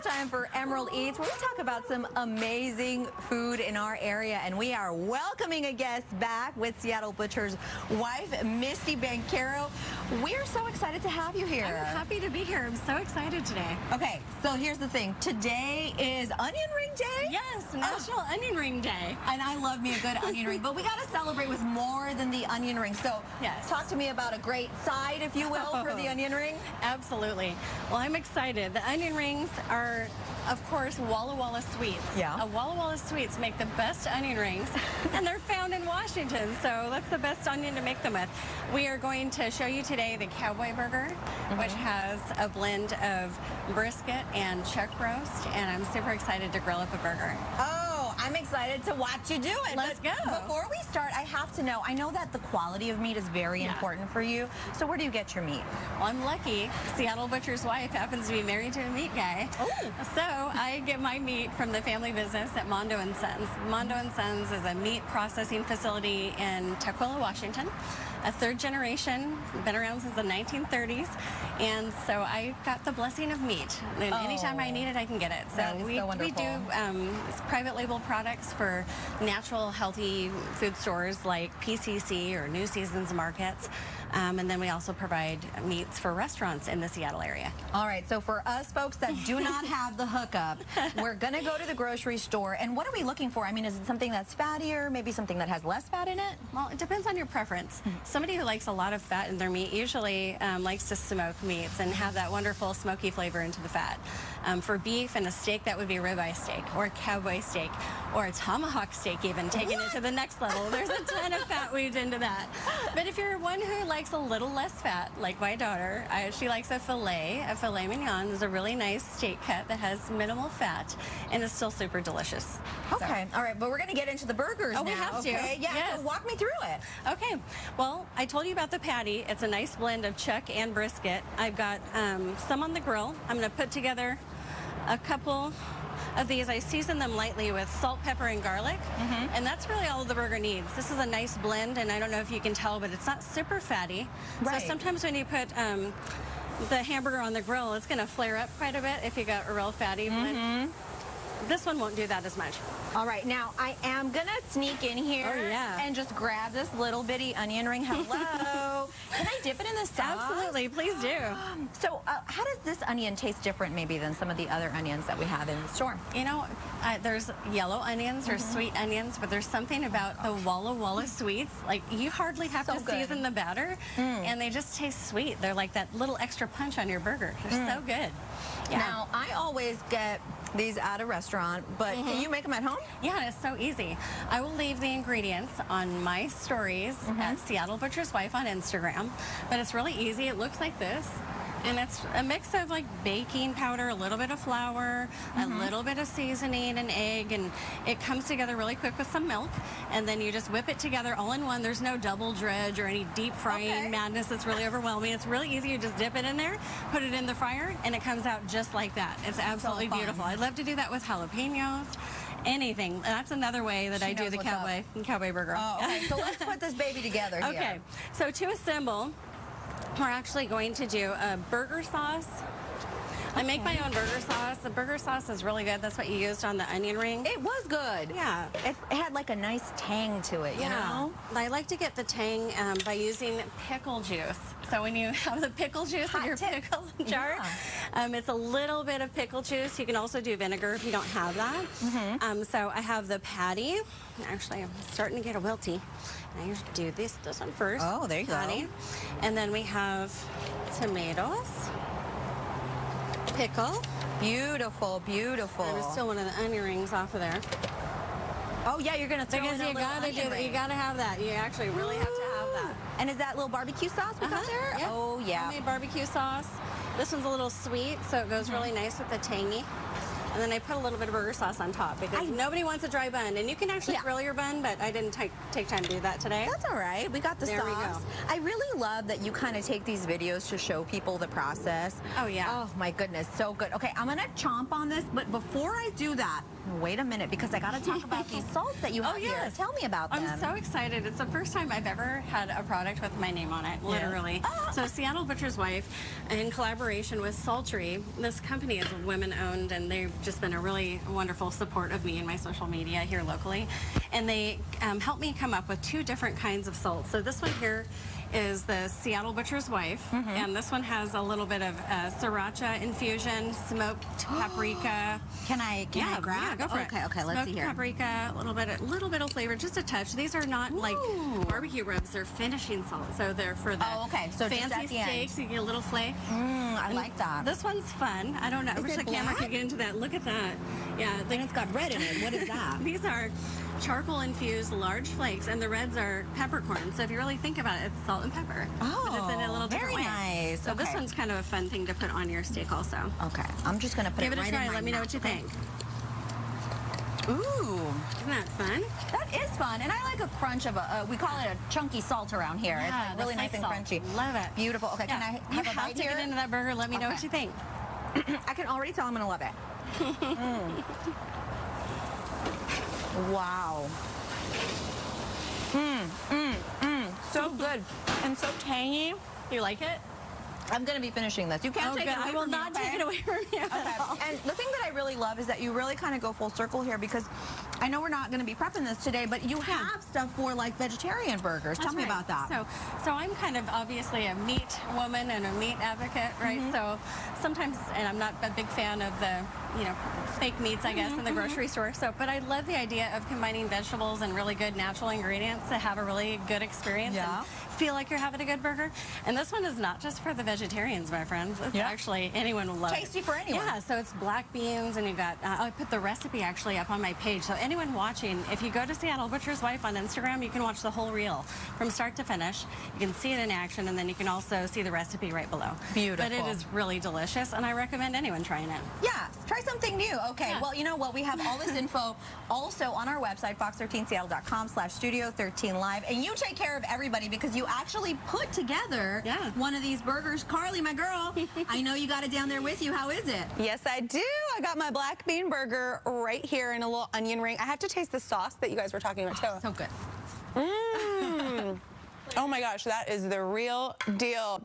it's time for Emerald Eats, where we talk about some amazing food in our area. And we are welcoming a guest back with Seattle Butcher's wife, Misty Bancaro. We're so excited to have you here. I'm happy to be here. I'm so excited today. Okay, so here's the thing. Today is Onion Ring Day? Yes, National Onion Ring Day. And I love me a good onion ring, but we got to celebrate with more than the onion ring. So yes, talk to me about a great side, if you will, for the onion ring. Absolutely. Well, I'm excited. The onion rings are, of course, Walla Walla sweets. Yeah. Walla Walla sweets make the best onion rings, and they're found in Washington, so that's the best onion to make them with. We are going to show you today the cowboy burger, which has a blend of brisket and chuck roast, and I'm super excited to grill up a burger. Oh, I'm excited to watch you do it. Let's go. Before we start, I have to know, I know that the quality of meat is very important for you, so where do you get your meat? Well, I'm lucky. Seattle Butcher's wife happens to be married to a meat guy. Oh. So I get my meat from the family business at Mondo & Sons. Mondo & Sons is a meat processing facility in Tukwila, Washington. A third generation, been around since the 1930s, and so I got the blessing of meat. And anytime I need it, I can get it. So we do private label products for natural, healthy food stores like PCC or New Seasons Markets. And then we also provide meats for restaurants in the Seattle area. All right, so for us folks that do not have the hookup, we're going to go to the grocery store. And what are we looking for? I mean, is it something that's fattier, maybe something that has less fat in it? Well, it depends on your preference. Somebody who likes a lot of fat in their meat usually likes to smoke meats and have that wonderful smoky flavor into the fat. For beef and a steak, that would be a ribeye steak or a cowboy steak or a tomahawk steak even, taking it to the next level. There's a ton of fat weaved into that. But if you're one who likes a little less fat, like my daughter, she likes a filet. A filet mignon is a really nice steak cut that has minimal fat and is still super delicious. Okay, all right, but we're going to get into the burgers now. We have to. Okay? Yeah, yes. So walk me through it. Okay, well, I told you about the patty. It's a nice blend of chuck and brisket. I've got some on the grill. I'm going to put together a couple of these. I season them lightly with salt, pepper, and garlic, and that's really all the burger needs. This is a nice blend, and I don't know if you can tell, but it's not super fatty. Right. So sometimes when you put the hamburger on the grill, it's going to flare up quite a bit if you got a real fatty blend. This one won't do that as much. All right, now I am gonna sneak in here and just grab this little bitty onion ring. Hello. Can I dip it in the sauce? Absolutely, please do. So how does this onion taste different maybe than some of the other onions that we have in the store? You know, there's yellow onions or sweet onions, but there's something about the Walla Walla sweets. Like, you hardly have to season the batter, and they just taste sweet. They're like that little extra punch on your burger. They're so good. Yeah. Now, I always get these at a restaurant, but can you make them at home? Yeah, it's so easy. I will leave the ingredients on my stories at Seattle Butcher's Wife on Instagram, but it's really easy. It looks like this. And it's a mix of like baking powder, a little bit of flour, a little bit of seasoning, an egg, and it comes together really quick with some milk. And then you just whip it together all in one. There's no double dredge or any deep frying madness that's really overwhelming. It's really easy. You just dip it in there, put it in the fryer, and it comes out just like that. It's absolutely beautiful. I'd love to do that with jalapenos. Anything. That's another way that I do the cowboy burger. Oh, okay. So let's put this baby together here. Okay. So to assemble, we're actually going to do a burger sauce. I make my own burger sauce. The burger sauce is really good. That's what you used on the onion ring. It was good. Yeah. It had like a nice tang to it, you know? I like to get the tang by using pickle juice. So when you have the pickle juice in your pickle jar, it's a little bit of pickle juice. You can also do vinegar if you don't have that. So I have the patty. Actually, I'm starting to get a wilty. I do this one first. Oh, there you go. And then we have tomatoes. Pickle. Beautiful, beautiful. And I still one of the onion rings off of there. Oh yeah, you're gonna throw in a little onion ring. You gotta have that. You actually really have to have that. And is that little barbecue sauce we got there? Yeah. Oh yeah. Homemade barbecue sauce. This one's a little sweet, so it goes really nice with the tangy. And then I put a little bit of burger sauce on top because nobody wants a dry bun. And you can actually grill your bun, but I didn't take time to do that today. That's all right. We got the There we sauce. go. I really love that you kind of take these videos to show people the process. Oh, yeah. Oh, my goodness. So good. Okay, I'm going to chomp on this, but before I do that, wait a minute, because I got to talk about these salts that you have here. Tell me about them. I'm so excited. It's the first time I've ever had a product with my name on it, literally. So Seattle Butcher's Wife, in collaboration with Sultry, this company is women-owned, and they've just been a really wonderful support of me and my social media here locally. And they helped me come up with 2 different kinds of salt. So this one here is the Seattle Butcher's Wife, and this one has a little bit of sriracha infusion, smoked paprika. Can I grab? Yeah, go for it. Okay, let's see here. Smoked paprika, a little bit of flavor, just a touch. These are not like barbecue rubs; they're finishing salt, so they're for the So just fancy at the end. steaks. You get a little flake. I like that. This one's fun. I don't know. I wish the camera could get into that. Look at that. Yeah, And it's got red in it. What is that? these are charcoal infused large flakes, and the reds are peppercorn. So if you really think about it, it's salt and pepper. But it's in a little different way. Very nice. So this one's kind of a fun thing to put on your steak also. Okay, I'm just gonna put Give it it right a try. in my Let me know mouth, what you okay? think. Ooh, Isn't that fun? that is fun, and I like a crunch of we call it a chunky salt around here. It's like the really nice flake and salt. crunchy. Love it. Beautiful. Okay, can I You have a bite to here? get into that burger. Let me know what you think. I can already tell I'm gonna love it. Wow. So good and so tangy. You like it? I'm gonna be finishing this. You can't take it away I will from me, not okay? take it away from you. Okay. And the thing that I really love is that you really kind of go full circle here, because I know we're not going to be prepping this today, but you have stuff for like vegetarian burgers. Tell me about that. So I'm kind of obviously a meat woman and a meat advocate, right? So sometimes, and I'm not a big fan of the, fake meats, I guess, in the grocery store. So, but I love the idea of combining vegetables and really good natural ingredients to have a really good experience and feel like you're having a good burger. And this one is not just for the vegetarians, my friends. It's actually anyone will love it. Tasty for anyone. Yeah, so it's black beans, and you got, I put the recipe actually up on my page. So anyone watching, if you go to Seattle Butcher's Wife on Instagram, you can watch the whole reel from start to finish. You can see it in action, and then you can also see the recipe right below. Beautiful. But it is really delicious, and I recommend anyone trying it. Yeah, try something new. Okay, well, you know what? We have all this info also on our website, fox13seattle.com/studio13live. And you take care of everybody, because you actually put together one of these burgers. Carly, my girl, I know you got it down there with you. How is it? Yes, I do. I got my black bean burger right here in a little onion ring. I have to taste the sauce that you guys were talking about, too. So good. Oh, my gosh, that is the real deal.